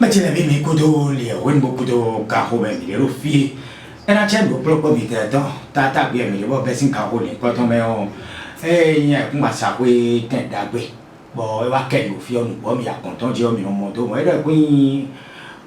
Macam ni kudo lihat, wen buku kudo kahou ni dia rufi. Enak cem buku peluk mi dia tu, tak biar mi dia buat besin kahou ni. Kau tahu meo, ni aku masa aku tenda aku, bawa wakai rufi onu, bawa mi aku tahu jauh mi nombor tu, ada aku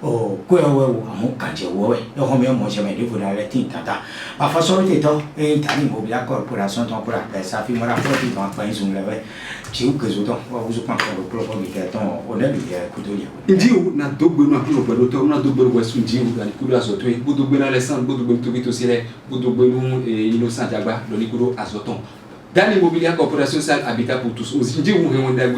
aku amu kerja aku, aku meo macam ni dia pun ada tinta tak. Apa soal itu tu, tadi mobil aku korporasi tu korporasi besar, firma rakyat itu apa yang sungai lepas. Jiu ke tu, aku suka kalau peluk mi dia tu, orang dia kudo dia. Jiu na dogbe no akilo pẹ̀lú to na dogbe ro sun jiu ga ni kudo azoto e bu dogbe na lesan bu dogbe to bi to sile bu dogbe nu innocent agba lo ni kudo azoton Dani Immobilier Corporation Sale Habitat pour tous. Aussi, je vous recommande d'agir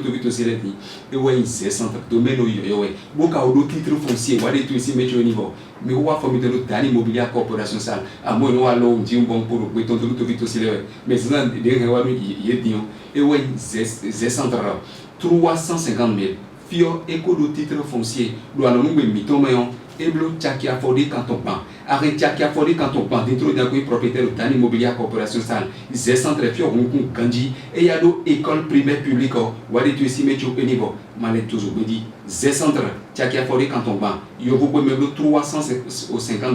tout vite aussi les filles. Et ouais, c'est centre domaine où ouais. Beaucoup de titres fonciers, ouais, tout ici mettre au niveau. Mais on va former de Dani Immobilier Corporation Sale. À moi, nous allons dire bon pour le béton tout vite aussi les. Mais c'est là des gens qui y est dit. Et ouais, c'est centre 350 000. Fio éco de titres fonciers. Nous allons nous mettre au maillon. Et bleu Tchakia Fordé quand on prend. Arrête Tchakia Fordé quand on prend. Dentro d'un propriétaire de Dani Immobilier Corporation Sale. Ils centre fio Hongkong Kanji. Et il y a d'autres écoles primaires publiques. Wadi tu ici mettre au niveau. Malet toujours me dit. Ces centres Tchakia Fordé quand on prend. Il y a beaucoup de 350 000.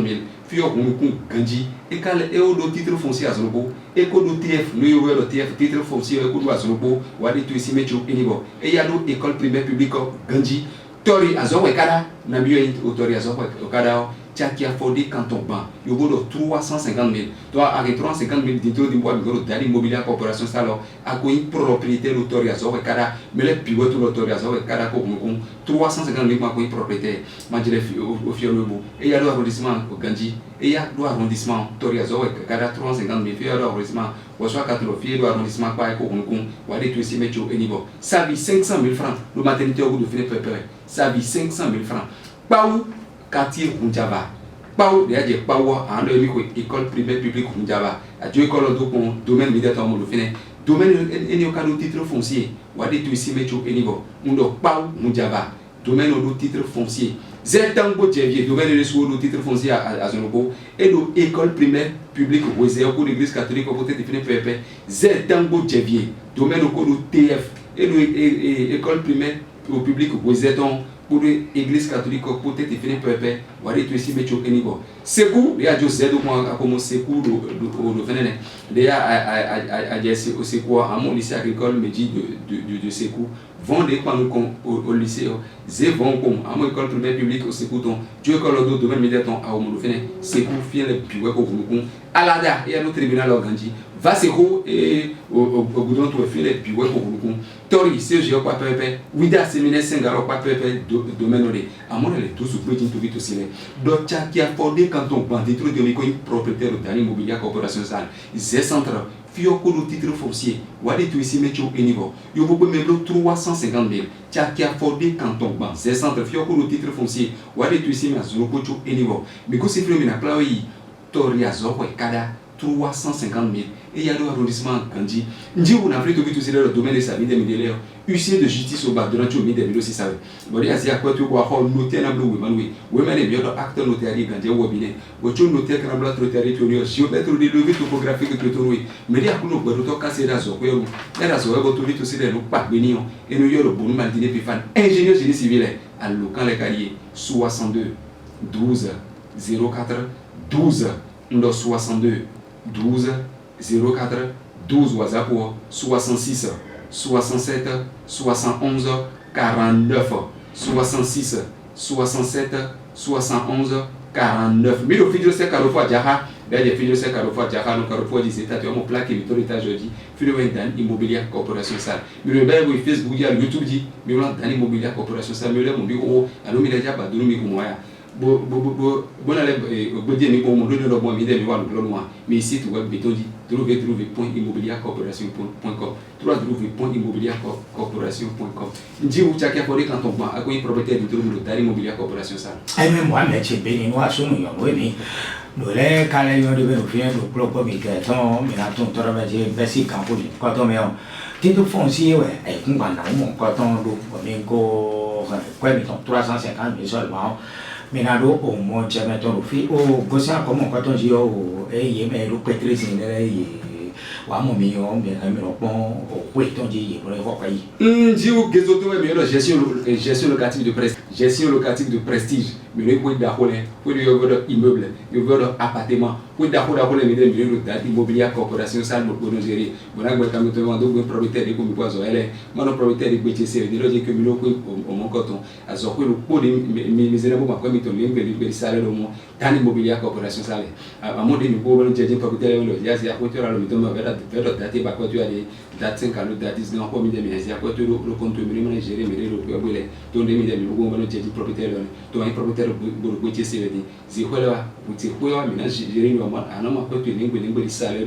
Fio Hongkong Kanji. Et quand les d'autres titres fonciers à Zonobo. Et que d'autres TF. Nous y a le TF titres fonciers et que à Zonobo. Wadi tu ici mettre au niveau. Et il y a d'autres écoles primaires publiques. Kanji. Tori azowe kada na bio tori azowe kada Tchakia Fordé quand on ban yogo do 350 000 toi avec 350 000 dentro di bois de Dani Immobilier Corporation Sale a ko propriétaire tori azowe kada mais les pivots tori azowe kada ko 350 000 ko propriétaire majire au fiolebo et ya do arrondissement au Ganji et ya do arrondissement tori azowe kada 350 000 fi ya do arrondissement Waswa 4 fi do arrondissement pa ko wale tu si metcho au niveau ça vit 500 000 francs le maternité au bout de finir préparer ça vit 500 000 francs. Pau quartier Hunjaba. Pau de adje Pau en le école primaire publique Hunjaba. A Dieu école do pour domaine militaire mo le fini. Domaine eni okado titre foncier. Wadi tu ici metcho enibo. Mundo Pau Hunjaba. Domaine au titre foncier. Zetango Jevier domaine le sous titre foncier à Zonobo et do école primaire publique Wezé au l'église catholique au côté de fini pepe. Zetango Jevier domaine au cours TF et do école primaire au public Wezéton pour l'église catholique peut-être définir peuple ou aller tout ici mettre au niveau secours il y a Dieu c'est donc à commencer secours le venez il y a dire au secours à mon lycée agricole me dit de secours vont des quand au lycée zé vont comme à mon école primaire publique au secours donc Dieu école de domaine médiaton à mon venez secours fier le puis au alada il y a notre tribunal organji va secours et au goudron tout fier le puis au Tori c'est je pas peuple wida séminaire singaro pas peuple domaine à mon les tous pour dire tout vite aussi donc Tchakia Fordé quand on prend des trucs de l'école propriétaire de Dani Immobilier Corporation Sale ces centres fioko le titre foncier wadi tu ici metcho au niveau yo beaucoup même 350 000 Tchakia Fordé quand on prend ces centres fioko le titre foncier wadi tu ici mais zolo pocho au niveau mais que c'est film na plawi Tori azoko kada 350 000 et il y a l'arrondissement Gandhi. Ndi on a pris tout vite aussi le domaine de sa vie des milliards. Huissier de justice au bas de l'ancho des milliers aussi ça. Bon il y a quoi tu vois noter na bleu oui mais les biens acte notarié Gandhi au binet. Bon tu noter que na bleu notarié tu ne géomètre de levé topographique que tu oui. Mais il y a que nous bodo casser la zo ko na la zo ko tout vite aussi le pas béni et nous y a le bon mal dîner pifan ingénieur génie civil à local les carriers 62 12 04 12 62 12 04 12 WhatsApp 66 67 71 49 66 67 71 49 mais le fil de ce carrefour Jaha d'ailleurs fil de ce carrefour Jaha nous carrefour 17 tu as mon plaque et le étage jeudi fil de Dan Immobilier Corporation Sale mais le bail Facebook il y a YouTube dit mais on Dan Immobilier Corporation Sale mais le mon bureau alors mais déjà pas donner mon moyen bon allez dire mais bon mon donne le bon idée mais voilà le noir mais ici tu vois béton dit www.immobiliercorporation.com www.immobiliercorporation.com ndi ou Tchakia Fordé quand on prend à quoi propriétaire de Dani Immobilier Corporation Sale mais moi mais c'est béni moi son yo oui le calé yo de faire le propre médiaton mais là ton travail basique quand pour quand on met titre foncier ouais et qu'on va mon quand on do mais quoi mais 350 000 seulement Minado au moins jamais ton fils au gosse comment quand on dit au et mais le pétri c'est wa mo mi o mi ka mi ro pon o pe ton ji yi re ko kai Ndiou gezoto mais gestion locative de prestige mais le point d'ahole pour le immeuble le appartement pour d'ahole mais le date immobilier corporation salle pour nous gérer bon agba kam to wando bon propriétaire de ko mi pozo ele mano propriétaire de gbeche se de loje que mi lo ko o mon coton azo ko le po de misérable ma ko mi to le salaire mo tani immobilier corporation salle a mo de mi bo bon jeje propriétaire le ya si a ko to la mi to ma vera date ba ko to ale date 5 ans date 10 ans ko mi de mi ya ko to le compte mi me gérer mi le ko bele to de mi de mi bo bon jeje propriétaire to un propriétaire bo gbeche se de zi ko la uti ko wa mi na gérer no ma anama ko to ni salaire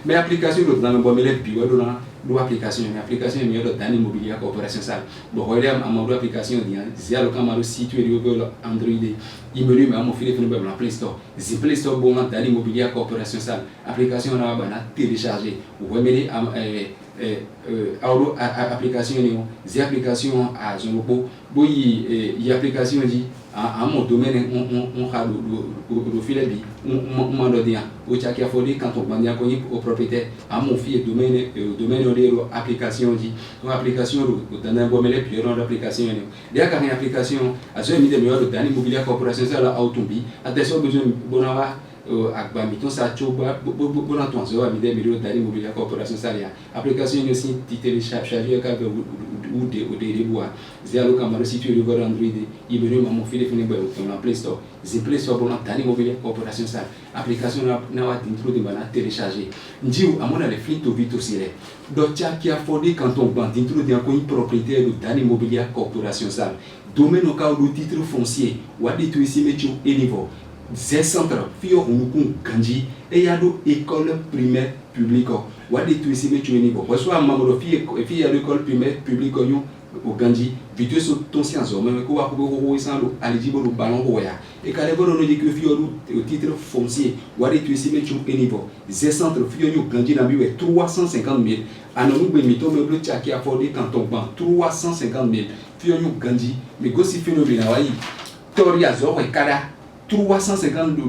mais application do na me bo me le bi do na do application mi do dani immobilier corporation salle bo ho ile am do application dia zia lo kamaro situé do go Android imelu me am file fene ba na Play Store zi Play Store bo na dani immobilier corporation salle application na ba na télécharger ou me am auto application ni zi application a zonoko bo yi application di à mon domaine on a le filet bi on m'a donné au tchaki affolé quand on m'a dit au propriétaire à mon fils domaine de application dit donc application dans un bon mêlé puis dans l'application il y a quand une application à ce niveau de meilleur dans l'immobilier corporation ça la automobile attention besoin bonava akba miton sa choba bon attention à midé milieu dans l'immobilier corporation ça application aussi télécharger ka ou des bois zéro camaro situé le vers Android il me mon fil fini ba dans Play Store c'est Play Store bon dans l'immobilier corporation ça application na wa intro de bana télécharger ndiou amona le flint to vite aussi les dotia qui a fondé quand on bande intro de un propriétaire de dans l'immobilier corporation ça domaine au cas du titre foncier ou a dit ici métier et niveau ces centres fio unukun kanji et ya do école primaire publique ou a dit ici métier et niveau soit membre fille à l'école primaire publique au Gandhi vidéo sur ton science même ko wa ko isando eligible au ballon roya et quand les bonnes nous dit que fio au titre foncier ou a dit ici métier et niveau ces centres fio au Gandhi na biwe 350 000 anomu be mito me bloc qui a fondé quand on ban 350 000 fio au Gandhi mais go si fino bi na wa yi tori azo e kada 350 000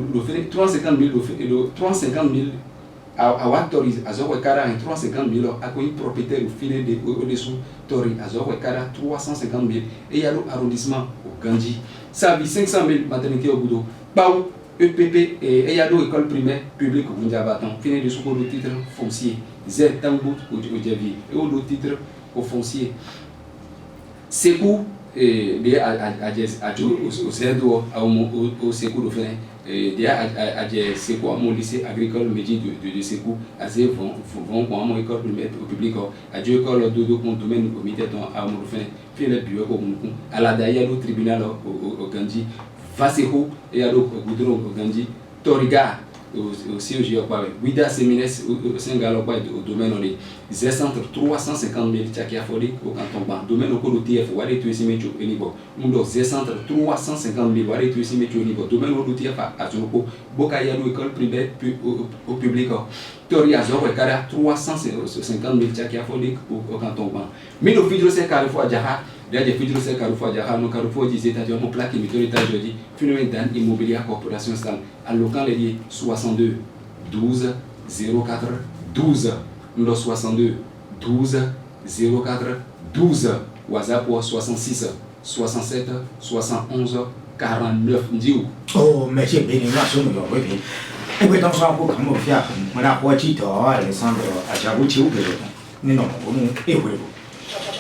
à Wattori Azor Kara en 350 000 à quoi propriétaire au filet de au-dessous Tori Azor Kara 350 000 et il y a l'arrondissement au Gandhi ça vit 500 000 maternité au Boudo Pau EPP et il y a deux écoles primaires publiques au Ndiabaton filet de sous le titre foncier Z Tambout au Djavi et au titre au foncier Sekou et des au Zédo au Sekou de Fénin des à Sekou à mon lycée agricole métier de Sekou à Zé vont pour mon école primaire au public à Dieu école de mon domaine au milieu à mon fin fait le bureau comme à la d'ailleurs au tribunal au Gandhi Vaseko et à l'autre Goudron au Gandhi Toriga au COG Wida Sémines au Sénégal au domaine on est Z centre 350 000 tchaki affolé au canton ban domaine au code TF ou aller tuer métier au niveau mundo Z centre 350 000 ou aller tuer métier au niveau domaine au TF à Zonoko Bokaya école primaire au public Tori Azor et Kara 350 000 tchaki affolé au canton ban mais le vidéo c'est Carrefour Jaha il des vidéos c'est Carrefour Jaha no Carrefour disait à mon plaque qui me étage jeudi phénomène dans immobilier corporation Stan à local est 62 12 04 12 numéro 62 12 04 12 WhatsApp 66 67 71 49 ndiou oh monsieur béni na so no we bi e we don so ko kamo fia mo na ko chi to Alessandro a jabu chi u be ni no mo e we